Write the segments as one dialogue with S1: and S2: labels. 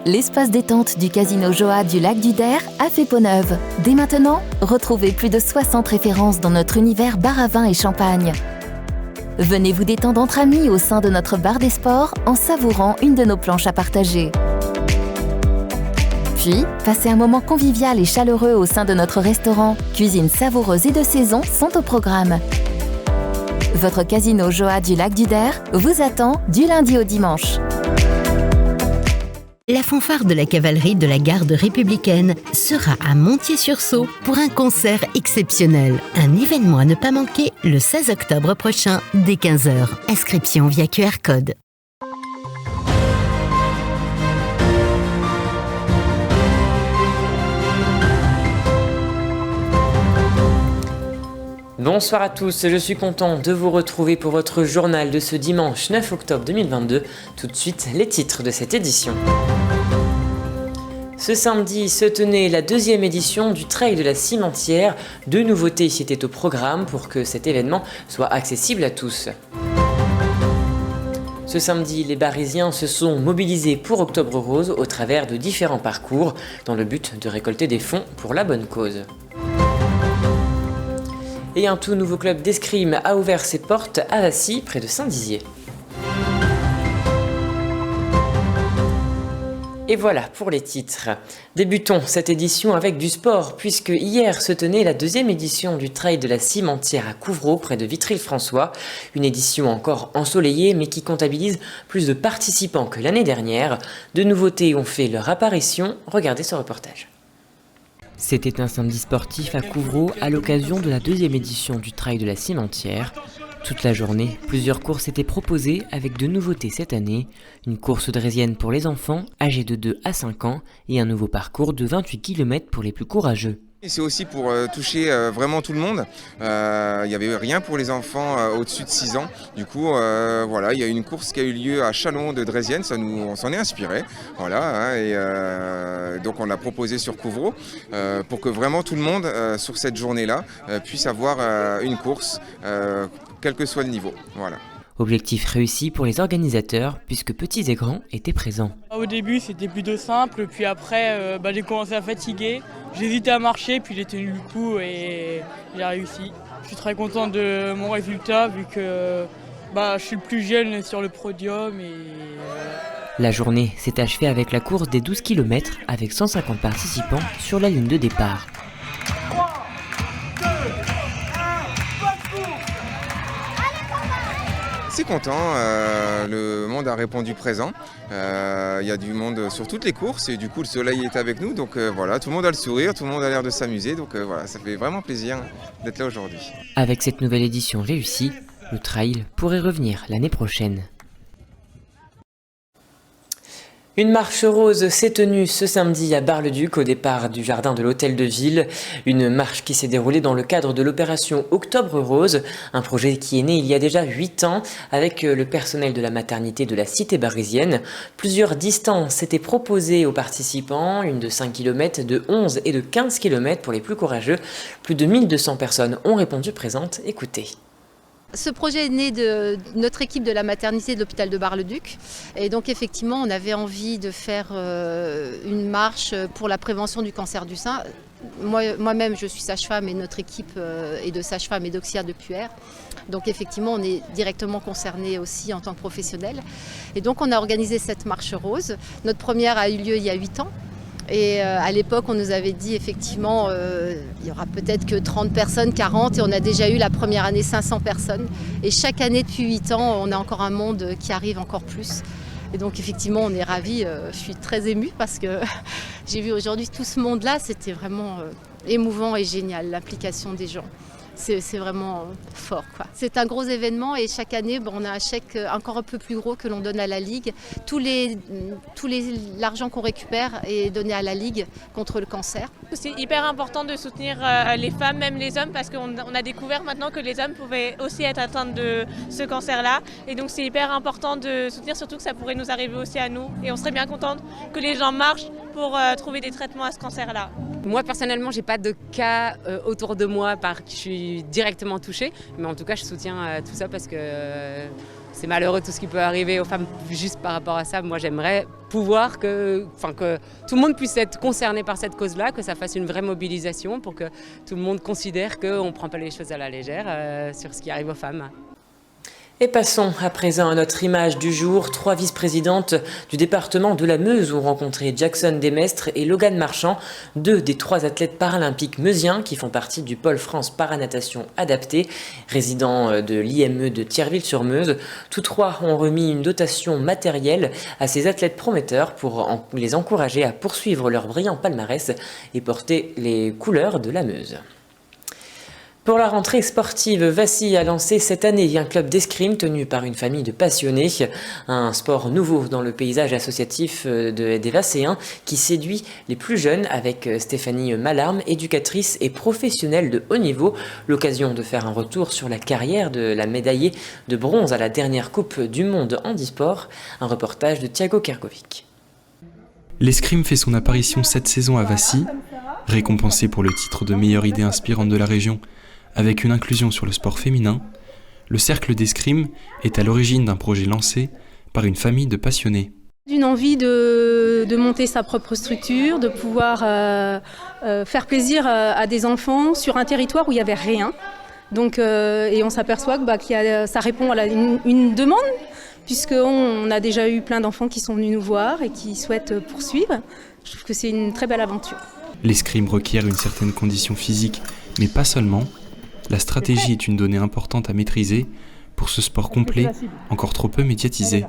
S1: l'espace détente du Casino Joa du Lac du Der a fait peau neuve. Dès maintenant, retrouvez plus de 60 références dans notre univers bar à vin et champagne. Venez vous détendre entre amis au sein de notre bar des sports en savourant une de nos planches à partager. Puis, passez un moment convivial et chaleureux au sein de notre restaurant. Cuisine savoureuse et de saison sont au programme. Votre Casino Joa du Lac du Der vous attend du lundi au dimanche.
S2: La fanfare de la cavalerie de la garde républicaine sera à Montier-sur-Saulx pour un concert exceptionnel. Un événement à ne pas manquer le 16 octobre prochain dès 15h. Inscription via QR code.
S3: Bonsoir à tous, je suis content de vous retrouver pour votre journal de ce dimanche 9 octobre 2022. Tout de suite, les titres de cette édition. Ce samedi se tenait la deuxième édition du Trail de la Cimentière. Deux nouveautés étaient au programme pour que cet événement soit accessible à tous. Ce samedi, les Barrésiens se sont mobilisés pour Octobre Rose au travers de différents parcours dans le but de récolter des fonds pour la bonne cause. Et un tout nouveau club d'escrime a ouvert ses portes à Vassy, près de Saint-Dizier. Et voilà pour les titres. Débutons cette édition avec du sport, puisque hier se tenait la deuxième édition du Trail de la Cimentière à Couvreau, près de Vitry-le-François. Une édition encore ensoleillée, mais qui comptabilise plus de participants que l'année dernière. De nouveautés ont fait leur apparition. Regardez ce reportage. C'était un samedi sportif à Couvreau à l'occasion de la deuxième édition du Trail de la Cimentière. Toute la journée, plusieurs courses étaient proposées avec de nouveautés cette année. Une course draisienne pour les enfants âgés de 2 à 5 ans et un nouveau parcours de 28 km pour les plus courageux.
S4: C'est aussi pour toucher vraiment tout le monde. Il n'y avait rien pour les enfants au-dessus de 6 ans. Du coup, voilà, il y a une course qui a eu lieu à Chalon de Draisienne, on s'en est inspiré. Voilà, hein, et donc on l'a proposé sur Couvreau pour que vraiment tout le monde sur cette journée-là puisse avoir une course, quel que soit le niveau. Voilà.
S3: Objectif réussi pour les organisateurs, puisque petits et grands étaient présents.
S5: Au début, c'était plutôt simple, puis après, j'ai commencé à fatiguer. J'hésitais à marcher, puis j'ai tenu le coup et j'ai réussi. Je suis très content de mon résultat, vu que je suis le plus jeune sur le podium.
S3: La journée s'est achevée avec la course des 12 km, avec 150 participants sur la ligne de départ.
S4: C'est content, le monde a répondu présent, il y a du monde sur toutes les courses et du coup le soleil est avec nous, donc voilà, tout le monde a le sourire, tout le monde a l'air de s'amuser, donc voilà, ça fait vraiment plaisir d'être là aujourd'hui.
S3: Avec cette nouvelle édition réussie, le trail pourrait revenir l'année prochaine. Une marche rose s'est tenue ce samedi à Bar-le-Duc au départ du jardin de l'Hôtel de Ville. Une marche qui s'est déroulée dans le cadre de l'opération Octobre Rose, un projet qui est né il y a déjà 8 ans avec le personnel de la maternité de la cité barrésienne. Plusieurs distances étaient proposées aux participants, une de 5 km, de 11 et de 15 km pour les plus courageux. Plus de 1200 personnes ont répondu présentes. Écoutez.
S6: Ce projet est né de notre équipe de la maternité de l'hôpital de Bar-le-Duc. Et donc effectivement, on avait envie de faire une marche pour la prévention du cancer du sein. Moi-même, je suis sage-femme et notre équipe est de sage-femme et d'auxiliaire de puère. Donc effectivement, on est directement concernés aussi en tant que professionnels. Et donc on a organisé cette marche rose. Notre première a eu lieu il y a 8 ans. Et à l'époque, on nous avait dit effectivement, il y aura peut-être que 30 personnes, 40, et on a déjà eu la première année 500 personnes. Et chaque année depuis 8 ans, on a encore un monde qui arrive encore plus. Et donc effectivement, on est ravis. Je suis très émue parce que j'ai vu aujourd'hui tout ce monde-là. C'était vraiment émouvant et génial, l'implication des gens. C'est vraiment fort, quoi. C'est un gros événement et chaque année, on a un chèque encore un peu plus gros que l'on donne à la Ligue. L'argent qu'on récupère est donné à la Ligue contre le cancer.
S7: C'est hyper important de soutenir les femmes, même les hommes, parce qu'on a découvert maintenant que les hommes pouvaient aussi être atteints de ce cancer-là. Et donc c'est hyper important de soutenir, surtout que ça pourrait nous arriver aussi à nous. Et on serait bien contente que les gens marchent pour trouver des traitements à ce cancer-là.
S8: Moi personnellement, j'ai pas de cas autour de moi par qui je suis directement touchée, mais en tout cas je soutiens tout ça parce que c'est malheureux tout ce qui peut arriver aux femmes juste par rapport à ça. Moi, j'aimerais pouvoir que tout le monde puisse être concerné par cette cause-là, que ça fasse une vraie mobilisation pour que tout le monde considère qu'on ne prend pas les choses à la légère sur ce qui arrive aux femmes.
S3: Et passons à présent à notre image du jour. 3 vice-présidentes du département de la Meuse ont rencontré Jackson Desmestres et Logan Marchand, 2 des 3 athlètes paralympiques meusiens qui font partie du pôle France Paranatation Adapté, résidents de l'IME de Thierville-sur-Meuse. Tous 3 ont remis une dotation matérielle à ces athlètes prometteurs pour les encourager à poursuivre leur brillant palmarès et porter les couleurs de la Meuse. Pour la rentrée sportive, Vassy a lancé cette année un club d'escrime tenu par une famille de passionnés. Un sport nouveau dans le paysage associatif des Vasséens qui séduit les plus jeunes avec Stéphanie Malarme, éducatrice et professionnelle de haut niveau. L'occasion de faire un retour sur la carrière de la médaillée de bronze à la dernière Coupe du Monde handisport. Un reportage de Thiago Kerkovic.
S9: L'escrime fait son apparition cette saison à Vassy, récompensé pour le titre de meilleure idée inspirante de la région. Avec une inclusion sur le sport féminin, le cercle d'escrime est à l'origine d'un projet lancé par une famille de passionnés.
S10: D'une envie de monter sa propre structure, de pouvoir faire plaisir à des enfants sur un territoire où il n'y avait rien. Donc, et on s'aperçoit que ça répond à une demande, puisqu'on a déjà eu plein d'enfants qui sont venus nous voir et qui souhaitent poursuivre. Je trouve que c'est une très belle aventure.
S9: L'escrime requiert une certaine condition physique, mais pas seulement. La stratégie est une donnée importante à maîtriser pour ce sport complet, encore trop peu médiatisé.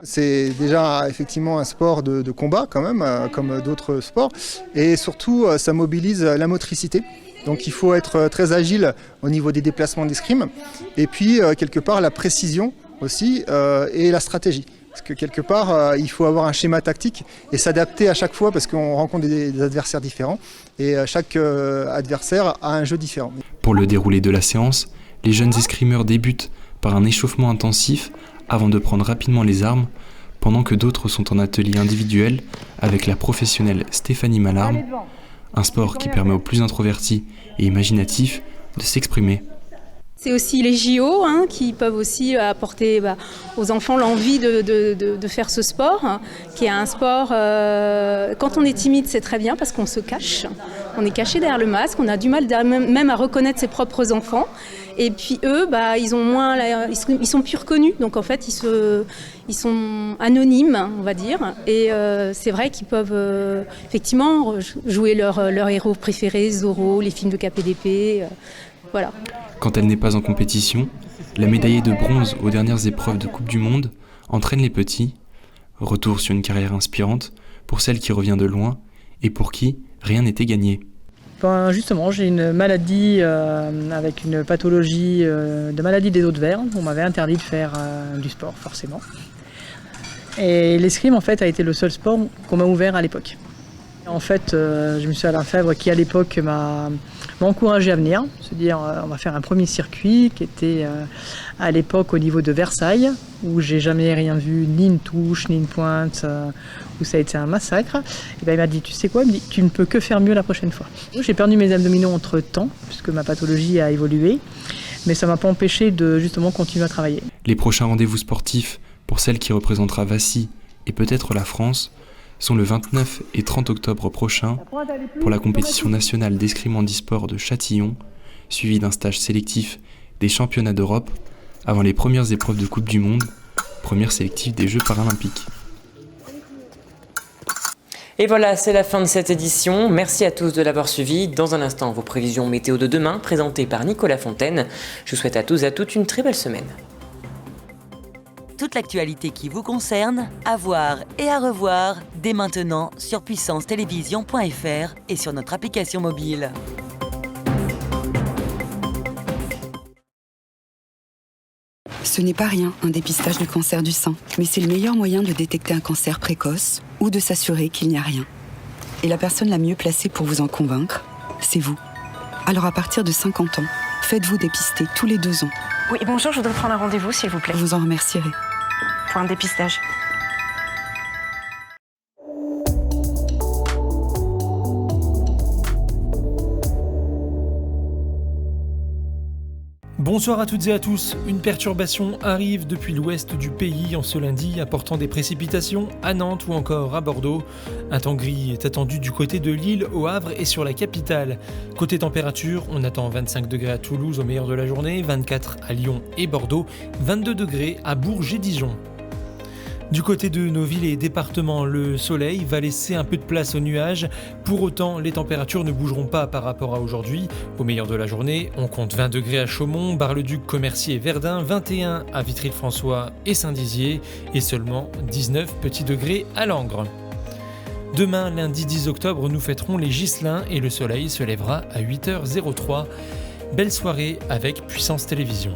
S11: C'est déjà effectivement un sport de combat quand même, comme d'autres sports. Et surtout, ça mobilise la motricité. Donc il faut être très agile au niveau des déplacements d'escrime. Et puis, quelque part, la précision aussi et la stratégie. Parce que quelque part, il faut avoir un schéma tactique et s'adapter à chaque fois parce qu'on rencontre des adversaires différents et chaque adversaire a un jeu différent.
S9: Pour le déroulé de la séance, les jeunes escrimeurs débutent par un échauffement intensif avant de prendre rapidement les armes, pendant que d'autres sont en atelier individuel avec la professionnelle Stéphanie Malarme, un sport qui permet aux plus introvertis et imaginatifs de s'exprimer.
S10: C'est aussi les JO qui peuvent aussi apporter aux enfants l'envie de faire ce sport, qui est un sport, quand on est timide c'est très bien parce qu'on se cache, on est caché derrière le masque, on a du mal même à reconnaître ses propres enfants. Et puis eux, ils sont plus reconnus, donc en fait ils sont anonymes, on va dire. Et c'est vrai qu'ils peuvent effectivement jouer leur héros préféré, Zorro, les films de KPDP, voilà.
S9: Quand elle n'est pas en compétition, la médaillée de bronze aux dernières épreuves de Coupe du Monde entraîne les petits. Retour sur une carrière inspirante pour celle qui revient de loin et pour qui rien n'était gagné.
S5: Justement, j'ai une maladie avec une pathologie de maladie des os de verre. On m'avait interdit de faire du sport, forcément. Et l'escrime, en fait, a été le seul sport qu'on m'a ouvert à l'époque. En fait, je me suis Alain Fèvre qui, à l'époque, m'a encouragé à venir. Se dire, on va faire un premier circuit qui était à l'époque au niveau de Versailles, où j'ai jamais rien vu, ni une touche, ni une pointe, où ça a été un massacre. Et ben, il m'a dit, tu sais quoi, il me dit, tu ne peux que faire mieux la prochaine fois. J'ai perdu mes abdominaux entre temps, puisque ma pathologie a évolué, mais ça ne m'a pas empêché de justement continuer à travailler.
S9: Les prochains rendez-vous sportifs pour celle qui représentera Vassy et peut-être la France sont le 29 et 30 octobre prochain pour la compétition nationale d'escrime handisport de Châtillon, suivie d'un stage sélectif des championnats d'Europe avant les premières épreuves de Coupe du Monde, première sélective des Jeux paralympiques.
S3: Et voilà, c'est la fin de cette édition. Merci à tous de l'avoir suivi. Dans un instant, vos prévisions météo de demain, présentées par Nicolas Fontaine. Je vous souhaite à tous et à toutes une très belle semaine.
S12: Toute l'actualité qui vous concerne, à voir et à revoir dès maintenant sur puissancetélévision.fr et sur notre application mobile.
S13: Ce n'est pas rien, un dépistage du cancer du sein, mais c'est le meilleur moyen de détecter un cancer précoce ou de s'assurer qu'il n'y a rien. Et la personne la mieux placée pour vous en convaincre, c'est vous. Alors à partir de 50 ans, faites-vous dépister tous les 2 ans.
S14: Oui, bonjour, je voudrais prendre un rendez-vous, s'il vous plaît.
S13: Je vous en remercierai.
S14: Pour un dépistage.
S15: Bonsoir à toutes et à tous. Une perturbation arrive depuis l'ouest du pays en ce lundi, apportant des précipitations à Nantes ou encore à Bordeaux. Un temps gris est attendu du côté de Lille, au Havre et sur la capitale. Côté température, on attend 25 degrés à Toulouse au meilleur de la journée, 24 à Lyon et Bordeaux, 22 degrés à Bourges et Dijon. Du côté de nos villes et départements, le soleil va laisser un peu de place aux nuages. Pour autant, les températures ne bougeront pas par rapport à aujourd'hui. Au meilleur de la journée, on compte 20 degrés à Chaumont, Bar-le-Duc, Commercy et Verdun, 21 à Vitry-le-François et Saint-Dizier et seulement 19 petits degrés à Langres. Demain, lundi 10 octobre, nous fêterons les Ghislains et le soleil se lèvera à 8h03. Belle soirée avec Puissance Télévision.